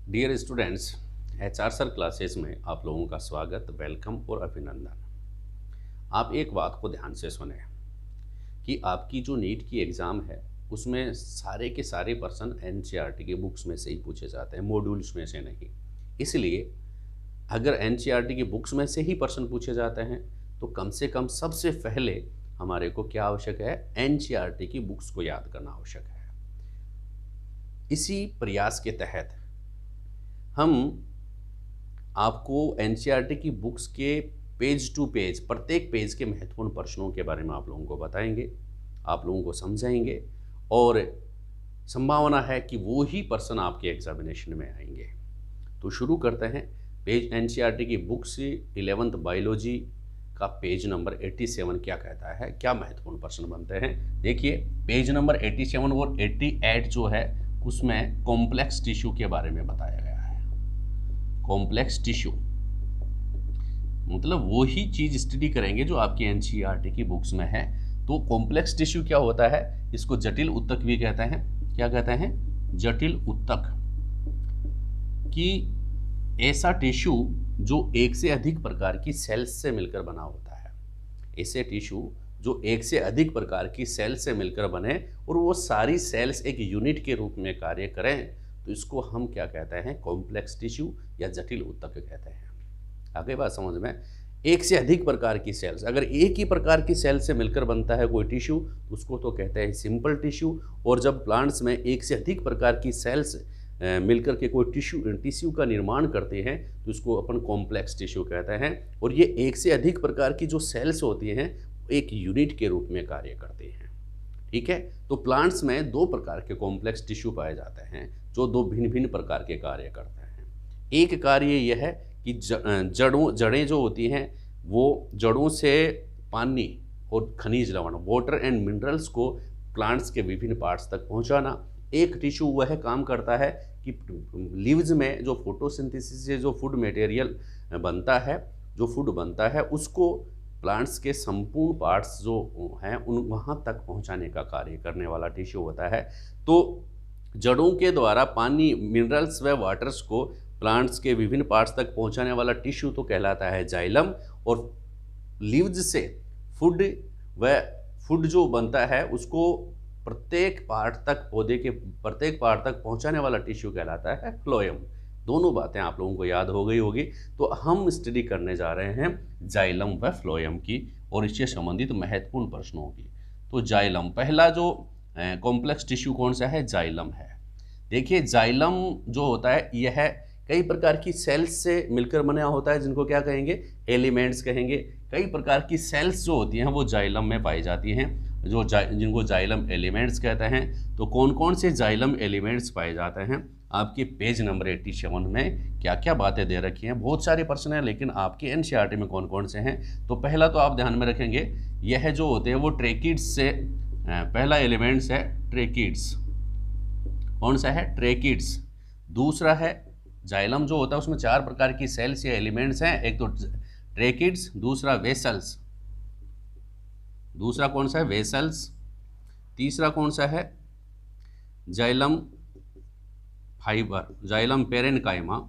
Dear students, HR sir classes में आप लोगों का स्वागत, वेलकम और अभिनंदन। आप एक बात को ध्यान से सुने कि आपकी जो नीट की एग्ज़ाम है उसमें सारे के सारे पर्सन एनसीईआरटी के बुक्स में से ही पूछे जाते हैं, मॉड्यूल्स में से नहीं। इसलिए अगर एनसीईआरटी की बुक्स में से ही प्रश्न पूछे जाते हैं तो कम से कम सबसे पहले हमारे को क्या आवश्यक है, एनसीईआरटी की बुक्स को याद करना आवश्यक है। इसी प्रयास के तहत हम आपको एनसीईआरटी की बुक्स के पेज टू पेज, प्रत्येक पेज के महत्वपूर्ण प्रश्नों के बारे में आप लोगों को बताएंगे, आप लोगों को समझाएंगे और संभावना है कि वो ही पर्सन आपके एग्जामिनेशन में आएंगे। तो शुरू करते हैं। पेज एनसीईआरटी की बुक्स 11th बायोलॉजी का पेज नंबर 87 क्या कहता है, क्या महत्वपूर्ण प्रश्न बनते हैं। देखिए, पेज नंबर 87 और 88 जो है उसमें कॉम्प्लेक्स टिश्यू के बारे में बताया गया है। कॉम्प्लेक्स टिश्यू मतलब वो ही चीज स्टडी करेंगे जो आपकी एनसीईआरटी की बुक्स में है। तो कॉम्प्लेक्स टिश्यू क्या होता है, इसको जटिल उत्तक भी कहते हैं। क्या कहते हैं? जटिल उत्तक। कि ऐसा टिश्यू जो एक से अधिक प्रकार की सेल्स से मिलकर बना होता है। ऐसे टिश्यू जो एक से अधिक प्रकार की सेल्स से मिलकर बने और वो सारी सेल्स एक यूनिट के रूप में कार्य करें, तो इसको हम क्या कहते हैं, कॉम्प्लेक्स टिश्यू या जटिल उत्तक कहते हैं। आगे बात समझ में। एक से अधिक प्रकार की सेल्स, अगर एक ही प्रकार की सेल से मिलकर बनता है कोई टिश्यू तो उसको तो कहते हैं सिंपल टिश्यू। और जब प्लांट्स में एक से अधिक प्रकार की सेल्स मिलकर के कोई टिश्यू का निर्माण करते हैं तो इसको अपन कॉम्प्लेक्स टिश्यू कहते हैं। और ये एक से अधिक प्रकार की जो सेल्स होती हैं एक यूनिट के रूप में कार्य करते हैं। ठीक है, तो प्लांट्स में दो प्रकार के कॉम्प्लेक्स टिश्यू पाए जाते हैं जो दो भिन्न भिन्न प्रकार के कार्य करते हैं। एक कार्य यह है कि जड़ें जो होती हैं वो जड़ों से पानी और खनिज लवण, वाटर एंड मिनरल्स को प्लांट्स के विभिन्न पार्ट्स तक पहुंचाना। एक टिश्यू वह काम करता है कि लीव्स में जो फोटोसिंथेसिस से जो फूड मटेरियल बनता है, जो फूड बनता है उसको प्लांट्स के संपूर्ण पार्ट्स जो हैं उन वहाँ तक पहुँचाने का कार्य करने वाला टिश्यू होता है। तो जड़ों के द्वारा पानी, मिनरल्स व वाटर्स को प्लांट्स के विभिन्न पार्ट्स तक पहुंचाने वाला टिश्यू तो कहलाता है जाइलम। और लीव्स से फूड जो बनता है उसको प्रत्येक पार्ट तक, पौधे के प्रत्येक पार्ट तक पहुंचाने वाला टिश्यू कहलाता है फ्लोएम। दोनों बातें आप लोगों को याद हो गई होगी। तो हम स्टडी करने जा रहे हैं जाइलम व फ्लोएम की और इससे संबंधित महत्वपूर्ण प्रश्नों की। तो जाइलम, पहला जो कॉम्प्लेक्स टिश्यू कौन सा है, जाइलम है। देखिए, जाइलम जो होता है यह कई प्रकार की सेल्स से मिलकर बना होता है, जिनको क्या कहेंगे, एलिमेंट्स कहेंगे। कई प्रकार की सेल्स जो होती हैं वो जाइलम में पाई जाती हैं, जिनको जाइलम एलिमेंट्स कहते हैं। तो कौन कौन से जाइलम एलिमेंट्स पाए जाते हैं, आपके पेज नंबर 87 में क्या क्या बातें दे रखी हैं। बहुत सारे प्रश्न हैं, लेकिन आपके एनसीईआरटी में कौन कौन से हैं। तो पहला तो आप ध्यान में रखेंगे, यह जो होते हैं वो ट्रेकिड्स से, पहला एलिमेंट्स है ट्रेकिड्स। कौन सा है, ट्रेकिड्स। दूसरा है जाइलम जो होता है उसमें चार प्रकार की सेल्स या एलिमेंट्स हैं। एक तो ट्रेकिड्स, दूसरा वेसल्स, दूसरा कौन सा है, वेसल्स। तीसरा कौन सा है, xylem fibre, xylem parenchyma,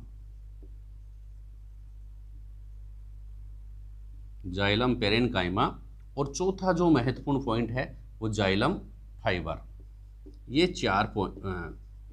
xylem parenchyma. और चौथा जो महत्वपूर्ण पॉइंट है वो जाइलम फाइबर। ये चार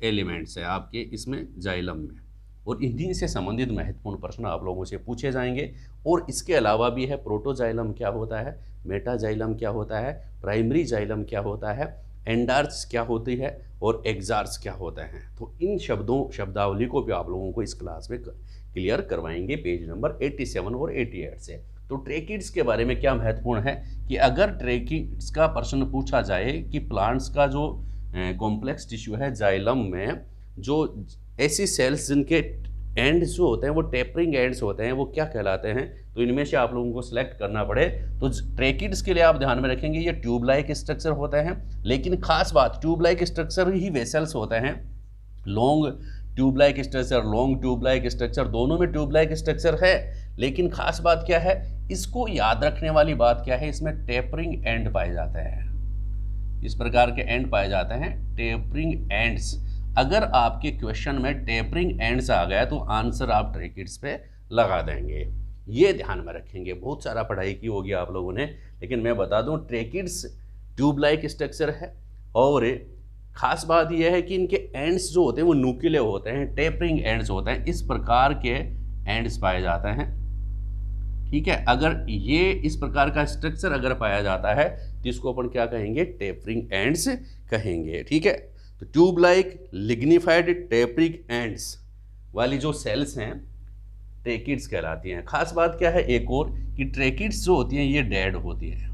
एलिमेंट्स है आपके इसमें जाइलम में, और इन्हीं से संबंधित महत्वपूर्ण प्रश्न आप लोगों से पूछे जाएंगे। और इसके अलावा भी है, प्रोटोजाइलम क्या होता है, मेटाजाइलम क्या होता है, प्राइमरी जाइलम क्या होता है, एंडार्स क्या होती है और एग्जार्स क्या होते हैं। तो इन शब्दावली को भी आप लोगों को इस क्लास में क्लियर करवाएंगे पेज नंबर 87 और 88 से। तो ट्रेकिड्स के बारे में क्या महत्वपूर्ण है कि अगर ट्रेकिड्स का प्रश्न पूछा जाए कि प्लांट्स का जो कॉम्प्लेक्स टिश्यू है जाइलम में, जो ऐसी सेल्स जिनके एंड्स जो होते हैं वो टेपरिंग एंड्स होते हैं, वो क्या कहलाते हैं। तो इनमें से आप लोगों को सिलेक्ट करना पड़े तो ट्रेकिड्स के लिए आप ध्यान में रखेंगे ये ट्यूब लाइक स्ट्रक्चर होते हैं। लेकिन खास बात, ट्यूब लाइक स्ट्रक्चर ही वेसल्स होते हैं। Long tube like structure, long tube like structure, दोनों में ट्यूब लाइक स्ट्रक्चर है। लेकिन खास बात क्या है, इसको याद रखने वाली बात क्या है, इसमें टेपरिंग एंड पाए जाते हैं। इस प्रकार के एंड पाए जाते हैं, टेपरिंग एंड्स। अगर आपके क्वेश्चन में टेपरिंग एंड्स आ गया तो आंसर आप ट्रैकिड्स पे लगा देंगे। ये ध्यान में रखेंगे। बहुत सारा पढ़ाई की होगी आप लोगों ने, लेकिन मैं बता दूं ट्रैकिड्स ट्यूब लाइक स्ट्रक्चर है और खास बात यह है कि इनके एंड्स जो होते हैं वो न्यूक्लियर होते हैं, टेपरिंग एंड्स होते हैं। इस प्रकार के एंड्स पाए जाते हैं। ठीक है, अगर ये इस प्रकार का स्ट्रक्चर अगर पाया जाता है तो इसको अपन क्या कहेंगे, टेपरिंग एंड्स कहेंगे। ठीक है, तो tube like lignified tapering ends वाली जो सेल्स हैं ट्रैकिड्स कहलाती हैं। खास बात क्या है एक और कि ट्रैकिड्स जो होती हैं ये डेड होती हैं,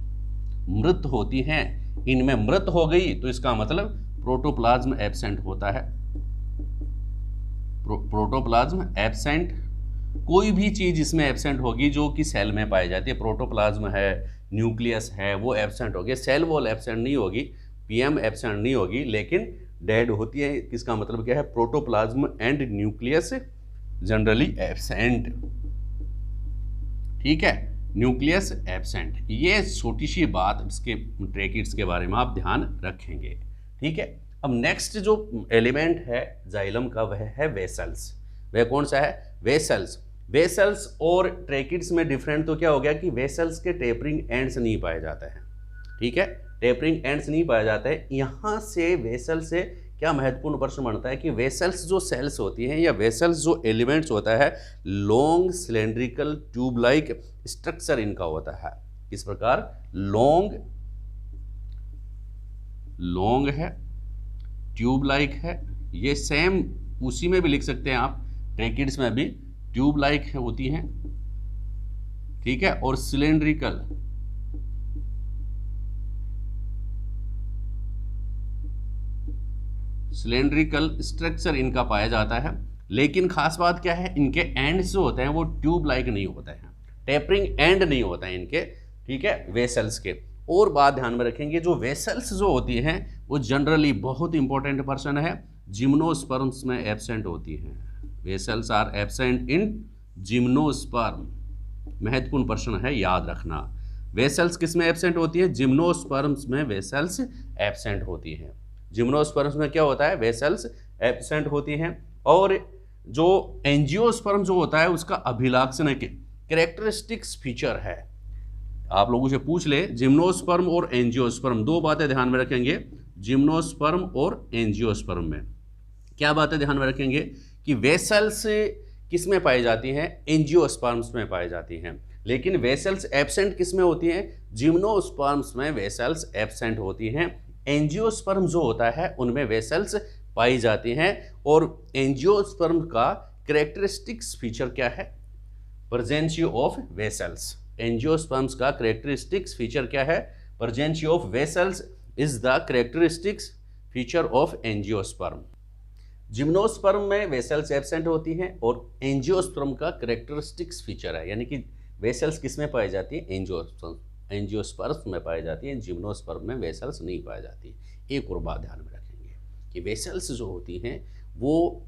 मृत होती हैं। इनमें मृत हो गई तो इसका मतलब प्रोटोप्लाज्म एब्सेंट होता है। प्रोटोप्लाज्म एब्सेंट, कोई भी चीज इसमें एब्सेंट होगी जो कि सेल में पाई जाती है। प्रोटोप्लाज्म है, न्यूक्लियस है, वो एब्सेंट होगी। सेल वॉल एब्सेंट नहीं होगी, पीएम एब्सेंट नहीं होगी, लेकिन डेड होती है। इसका मतलब क्या है, protoplasm and nucleus generally absent. ठीक है, न्यूक्लियस एब्सेंट। ये छोटी सी बात इसके ट्रैकिड्स के बारे में आप ध्यान रखेंगे। ठीक है, अब नेक्स्ट जो एलिमेंट है जाइलम का वह है वेसल्स। वह कौन सा है, वेसल्स। वेसल्स और ट्रैकिड्स में डिफरेंट तो क्या हो गया कि वेसल्स के टेपरिंग एंड्स नहीं पाए जाते हैं। ठीक है, टेपरिंग एंड्स नहीं पाए जाते हैं। यहाँ से वेसल से क्या महत्वपूर्ण प्रश्न बनता है कि वेसल्स जो सेल्स होती हैं या वेसल्स जो एलिमेंट्स होता है, long cylindrical tube like structure इनका होता है। इस प्रकार लॉन्ग है, ट्यूब लाइक है। ये सेम उसी में भी लिख सकते हैं आप, ट्रैकिड्स में भी ट्यूब लाइक है होती हैं। ठीक है, और सिलेंड्रिकल स्ट्रक्चर इनका पाया जाता है। लेकिन खास बात क्या है, इनके एंड्स जो होते हैं वो ट्यूब लाइक नहीं होते हैं, टेपरिंग एंड नहीं होता है इनके। ठीक है, वेसल्स के। और बात ध्यान में रखेंगे, जो वेसल्स जो होती हैं वो जनरली बहुत इंपॉर्टेंट पर्सन है, जिम्नोस्पर्म्स में एब्सेंट होती हैं। Vessels are absent in gymnosperm. महत्वपूर्ण प्रश्न है, याद रखना। वेसल्स किस में एब्सेंट होती है, जिम्नोस्पर्म्स में वेसल्स एब्सेंट होती हैं। जिम्नोस्पर्म्स में क्या होता है, वेसल्स एब्सेंट होती हैं। और जो एंजियोस्पर्म जो होता है उसका अभिलाक्षणिक कैरेक्टरिस्टिक्स फीचर है। आप लोगों से पूछ ले, जिम्नोस्पर्म और एंजियोस्पर्म, दो बातें ध्यान में रखेंगे। जिम्नोस्पर्म और एंजियोस्पर्म में क्या बातें ध्यान में रखेंगे कि वेसल्स किस में पाई जाती हैं, एंजियोस्पर्म्स में पाई जाती हैं। लेकिन वेसल्स एब्सेंट किस में होती हैं, जिम्नोस्पर्म्स में वेसल्स एब्सेंट होती हैं। एंजियोस्पर्म जो होता है उनमें वेसल्स पाई जाती हैं। और एंजियोस्पर्म का कैरेक्टरिस्टिक्स फीचर क्या है, प्रेजेंसी ऑफ वेसल्स। एंजियोस्पर्म्स का कैरेक्टरिस्टिक्स फीचर क्या है, presence of vessels is the characteristics feature of angiosperm. Gymnosperm में वेसल्स एब्सेंट होती हैं और एंजियोस्पर्म का कैरेक्टरिस्टिक्स फीचर है, यानी कि वेसल्स किस में पाई जाती है, एंजियोस्पर्म्स में पाई जाती है, जिम्नोस्पर्म में वेसल्स नहीं पाई जाती। एक और बात ध्यान में रखेंगे कि वेसल्स जो होती हैं वो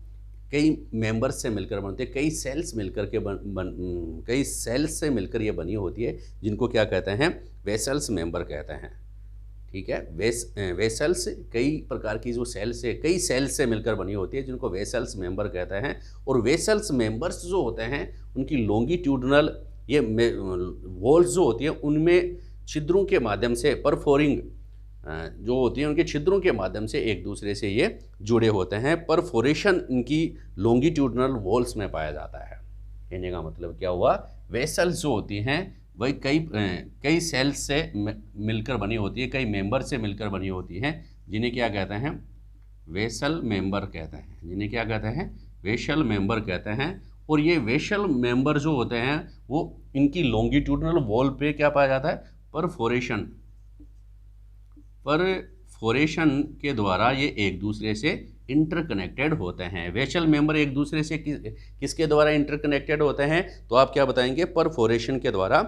कई मेंबर्स से मिलकर बनते हैं, कई सेल्स मिलकर के कई सेल्स से मिलकर ये बनी होती है, जिनको क्या कहते हैं, वेसल्स मेंबर कहते हैं। ठीक है, वेसल्स कई प्रकार की जो सेल्स है, कई सेल्स से मिलकर बनी होती है, जिनको वेसल्स मेंबर कहते हैं। और वेसल्स मेंबर्स जो होते हैं उनकी लॉन्गिट्यूडनल ये वॉल्स जो होती हैं उनमें छिद्रों के माध्यम से, परफोरिंग जो होती है उनके छिद्रों के माध्यम से एक दूसरे से ये जुड़े होते हैं। परफोरेशन इनकी लॉन्गिट्यूडनल वॉल्स में पाया जाता है। कहने का मतलब क्या हुआ, वेसल्स जो होती हैं वही कई सेल्स से मिलकर बनी होती है, कई मेंबर से मिलकर बनी होती हैं, जिन्हें क्या कहते हैं, वेसल मेंबर कहते हैं। जिन्हें क्या कहते हैं, वेसल मेंबर कहते हैं। और ये वेसल मेंबर जो होते हैं वो इनकी लॉन्गिट्यूडनल वॉल पे क्या पाया जाता है, परफोरेशन के द्वारा ये एक दूसरे से इंटरकनेक्टेड होते हैं। वेसल मेंबर एक दूसरे से किसके द्वारा इंटरकनेक्टेड होते हैं, तो आप क्या बताएंगे, परफोरेशन के द्वारा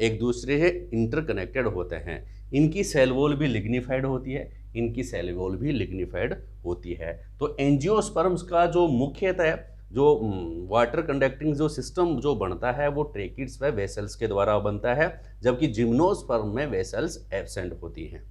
एक दूसरे से इंटरकनेक्टेड होते हैं। इनकी सेल वॉल भी लिग्निफाइड होती है, इनकी सेल वॉल भी लिग्निफाइड होती है। तो एंजियोस्पर्म्स का जो मुख्यतः जो वाटर कंडक्टिंग जो सिस्टम जो बनता है वो ट्रैकिड्स व वेसल्स के द्वारा बनता है, जबकि जिम्नोस्पर्म में वेसल्स एब्सेंट होती हैं।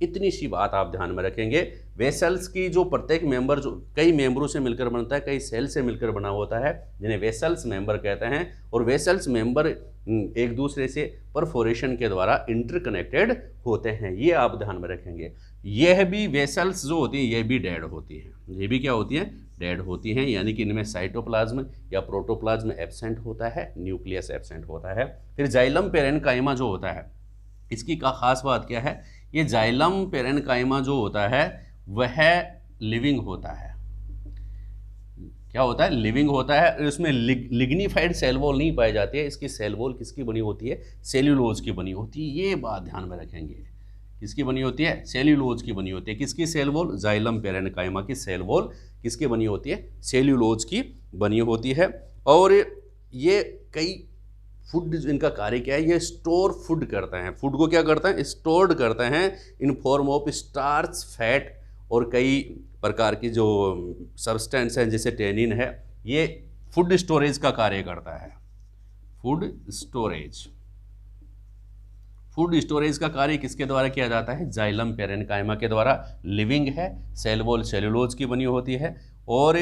इतनी सी बात आप ध्यान में रखेंगे। वेसल्स की जो प्रत्येक मेंबर जो कई मेंबरों से मिलकर बनता है, कई सेल से मिलकर बना होता है, जिन्हें वेसल्स मेंबर कहते हैं। और वेसल्स मेंबर एक दूसरे से परफोरेशन के द्वारा इंटरकनेक्टेड होते हैं, ये आप ध्यान में रखेंगे। यह भी वेसल्स जो होती हैं ये भी डेड होती हैं, ये भी क्या होती हैं, डेड होती हैं, यानी कि इनमें साइटोप्लाज्म या प्रोटोप्लाज्म एब्सेंट होता है, न्यूक्लियस एब्सेंट होता है। फिर जाइलम पेरेन्काइमा जो होता है, इसकी का खास बात क्या है, ये जाइलम पेरेन्काइमा जो होता है वह लिविंग होता है। क्या होता है, लिविंग होता है। इसमें लिग्निफाइड सेल वॉल नहीं पाई जाती है। इसकी सेल वॉल किसकी बनी होती है, सेल्यूलोज की बनी होती है। ये बात ध्यान में रखेंगे, किसकी बनी होती है, सेल्यूलोज की बनी होती है। किसकी सेल वॉल, जाइलम पेरेन्काइमा की सेल वॉल किसकी बनी होती है, सेल्यूलोज की बनी होती है। और ये कई फूड, इनका कार्य क्या है, ये स्टोर फूड करते हैं। फूड को क्या करते हैं, स्टोर्ड करते हैं in form of starch, fat और कई प्रकार की जो सब्सटेंस हैं जैसे टेनिन है, ये फूड स्टोरेज का कार्य करता है। फूड स्टोरेज, फूड स्टोरेज का कार्य किसके द्वारा किया जाता है, जाइलम पेरेन्काइमा के द्वारा। लिविंग है, सेल वॉल सेल्यूलोज की बनी होती है। और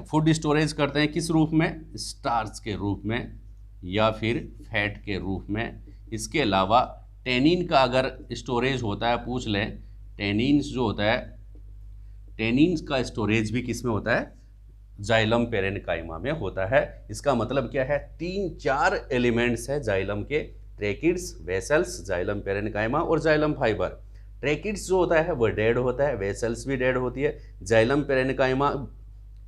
फूड स्टोरेज करते हैं किस रूप में, स्टार्च के रूप में या फिर फैट के रूप में। इसके अलावा टेनिन का अगर स्टोरेज होता है, पूछ लें, टेनिन्स जो होता है, टेनिन्स का स्टोरेज भी किस में होता है, जाइलम पेरेन्काइमा में होता है। इसका मतलब क्या है, 3-4 एलिमेंट्स है जाइलम के, ट्रेकिड्स, वेसल्स, जाइलम पेरेन्काइमा और जाइलम फाइबर। ट्रेकिड्स जो होता है वह डेड होता है, वेसल्स भी डेड होती है। जाइलम पेरेन्काइमा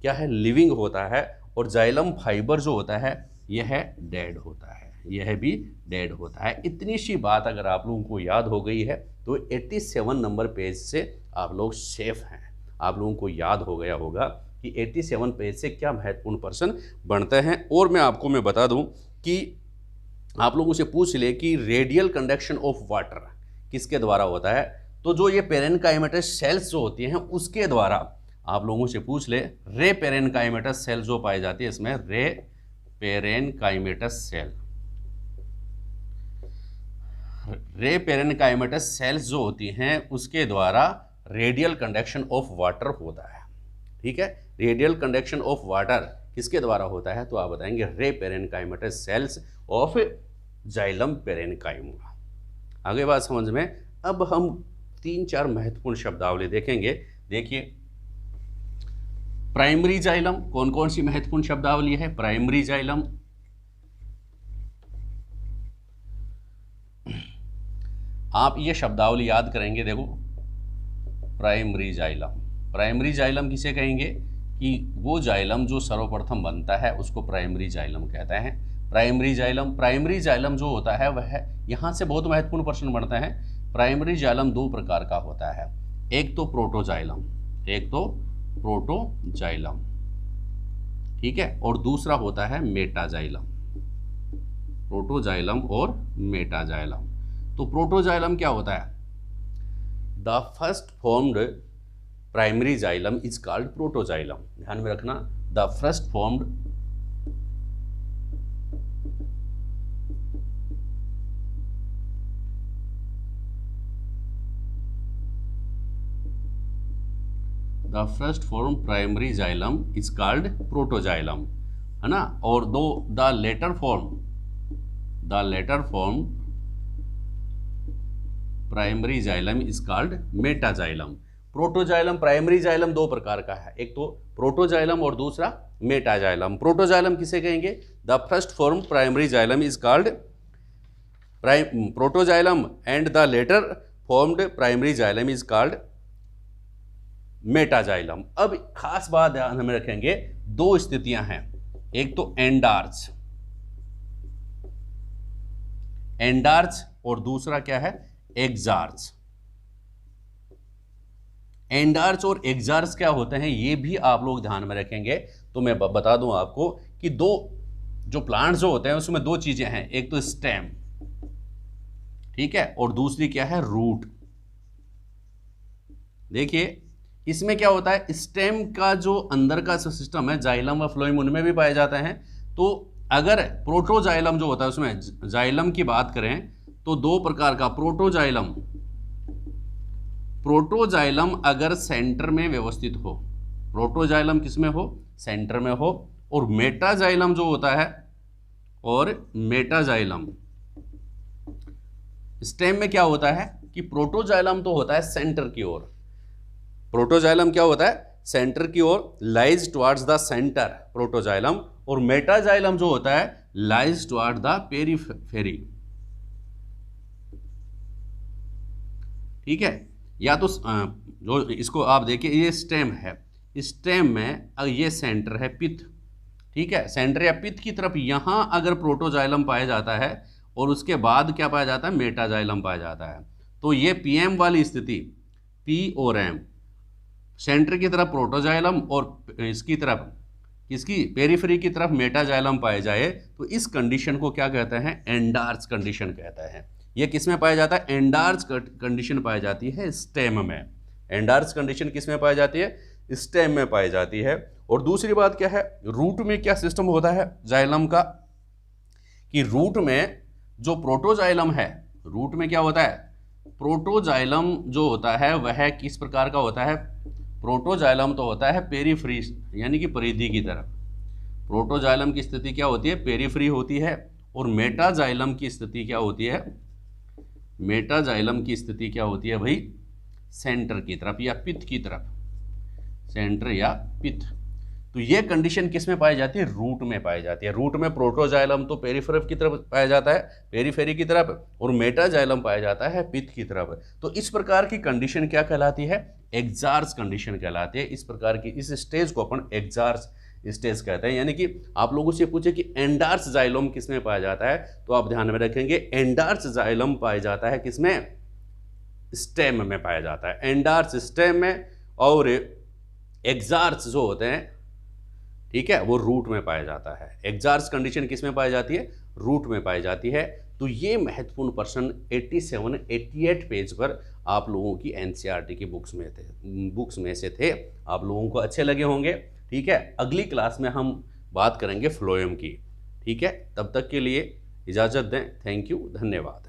क्या है, लिविंग होता है। और जाइलम फाइबर जो होता है यह डेड होता है, यह भी डेड होता है। इतनी सी बात अगर आप लोगों को याद हो गई है तो 87 नंबर पेज से आप लोग सेफ हैं। आप लोगों को याद हो गया होगा कि 87 पेज से क्या महत्वपूर्ण प्रश्न बनते हैं। और मैं बता दूं कि आप लोगों से पूछ ले कि रेडियल कंडक्शन ऑफ वाटर किसके द्वारा होता है, तो जो ये पेरेन्काइमेटस सेल्स जो होती हैं उसके द्वारा आप लोगों से पूछ ले। रे पेरेन्काइमेटस सेल जो पाई जाती है इसमें, रे पेरेन्काइमेटस सेल, रे पेरेन्काइमेटस सेल्स जो होती हैं उसके द्वारा रेडियल कंडक्शन ऑफ वाटर होता है। ठीक है, रेडियल कंडक्शन ऑफ वाटर किसके द्वारा होता है, तो आप बताएंगे रे पेरेन्काइमेटस सेल्स ऑफ जाइलम पेरेन्काइमा। आगे बात समझ में। अब हम 3-4 महत्वपूर्ण शब्दावली देखेंगे। देखिए, प्राइमरी जाइलम, कौन कौन सी महत्वपूर्ण शब्दावली है, प्राइमरी जाइलम, आप ये शब्दावली याद करेंगे। देखो, प्राइमरी जाइलम, प्राइमरी जाइलम किसे कहेंगे कि वो जाइलम जो सर्वप्रथम बनता है उसको प्राइमरी जाइलम कहते हैं। प्राइमरी जाइलम, प्राइमरी जाइलम जो होता है वह, यहाँ से बहुत महत्वपूर्ण प्रश्न बनता है। प्राइमरी जाइलम 2 प्रकार का होता है, एक तो प्रोटोजाइलम, एक तो प्रोटोजाइलम, ठीक है, और दूसरा होता है मेटाजाइलम। प्रोटोजाइलम और मेटाजाइलम। तो प्रोटोजाइलम क्या होता है, the first formed primary xylem is called protoxylem. ध्यान में रखना, the first formed the first form primary xylem is called protoxylem, है ना। और the later form primary xylem is called metaxylem. Protoxylem, primary xylem 2 प्रकार का है, एक तो प्रोटोजाइलम और दूसरा मेटाजाइलम। प्रोटोजाइलम किसे कहेंगे, the first form primary xylem is called protoxylem and the later formed primary xylem is called metaxylem. अब खास बात ध्यान में रखेंगे, 2 स्थितियां हैं, एक तो एंडार्च, और दूसरा क्या है, एग्जार्च। एंडार्च और एग्जार्च क्या होते हैं ये भी आप लोग ध्यान में रखेंगे। तो मैं बता दूं आपको कि 2 जो प्लांट्स जो होते हैं उसमें 2 चीजें हैं, एक तो स्टेम, ठीक है, और दूसरी क्या है, रूट। देखिए, इसमें क्या होता है, स्टेम का जो अंदर का सिस्टम है, जाइलम व फ्लोएम उनमें भी पाए जाते हैं। तो अगर प्रोटोजाइलम जो होता है उसमें जाइलम की बात करें तो 2 प्रकार का, प्रोटोजाइलम प्रोटोजाइलम अगर सेंटर में व्यवस्थित हो, प्रोटोजाइलम किसमें हो, सेंटर में हो, और मेटाजाइलम जो होता है, और मेटाजाइलम स्टेम में क्या होता है कि प्रोटोजाइलम तो होता है सेंटर की ओर, प्रोटोजाइलम क्या होता है, सेंटर की ओर, lies towards the centre protoxylem, और मेटाजाइलम जो होता है लाइज टुवर्ड्स द पेरिफेरी। ठीक है, या तो जो इसको आप देखिए, ये स्टेम है, स्टेम में ये सेंटर है पिथ, ठीक है, सेंटर या पिथ की तरफ यहां अगर प्रोटोजाइलम पाया जाता है और उसके बाद क्या पाया जाता है, मेटाजाइलम पाया जाता है, तो ये पीएम वाली स्थिति, पी और एम, सेंटर की तरफ प्रोटोजाइलम और इसकी तरफ, इसकी पेरिफेरी की तरफ मेटाजाइलम पाए जाए, तो इस कंडीशन को क्या कहते हैं, एंडार्स कंडीशन कहता है। ये किस में पाया जाता है, एंडार्स कंडीशन पाई जाती है स्टेम में। एंडार्स कंडीशन किस में पाई जाती है, स्टेम में पाई जाती है। और दूसरी बात क्या है, रूट में क्या सिस्टम होता है जाइलम का, कि रूट में जो प्रोटोजाइलम है, रूट में क्या होता है, प्रोटोजाइलम जो होता है वह किस प्रकार का होता है, प्रोटोजाइलम तो होता है पेरीफ्री, यानी कि परिधि की तरफ। प्रोटोजाइलम की स्थिति क्या होती है, पेरीफ्री होती है, और मेटाजाइलम की स्थिति क्या होती है, मेटाजाइलम की स्थिति क्या होती है भाई, सेंटर की तरफ या पिथ की तरफ, सेंटर या पिथ। तो ये कंडीशन किस में पाई जाती है, रूट में पाई जाती है। रूट में प्रोटोजाइलम तो पेरिफेरी की तरफ पाया जाता है, पेरिफेरी की तरफ, और मेटाजाइलम पाया जाता है पिथ की तरफ। तो इस प्रकार की कंडीशन क्या कहलाती है, एक्सार्स कंडीशन कहलाती है। इस प्रकार की इस स्टेज को अपन एक्सार्स स्टेज कहते हैं। यानी कि आप लोगों से पूछे कि एंडार्स जाइलम किसमें पाया जाता है, तो आप ध्यान में रखेंगे एंडार्स जाइलम पाया जाता है किसमें, स्टेम में पाया जाता है, एंडार्स स्टेम में, और एक्सार्स जो होते हैं, ठीक है, वो रूट में पाया जाता है। एक्सार्स कंडीशन किस में पाई जाती है, रूट में पाई जाती है। तो ये महत्वपूर्ण प्रश्न 87-88 पेज पर आप लोगों की एनसीईआरटी की बुक्स में से थे। आप लोगों को अच्छे लगे होंगे। ठीक है, अगली क्लास में हम बात करेंगे फ्लोएम की। ठीक है, तब तक के लिए इजाज़त दें। थैंक यू, धन्यवाद।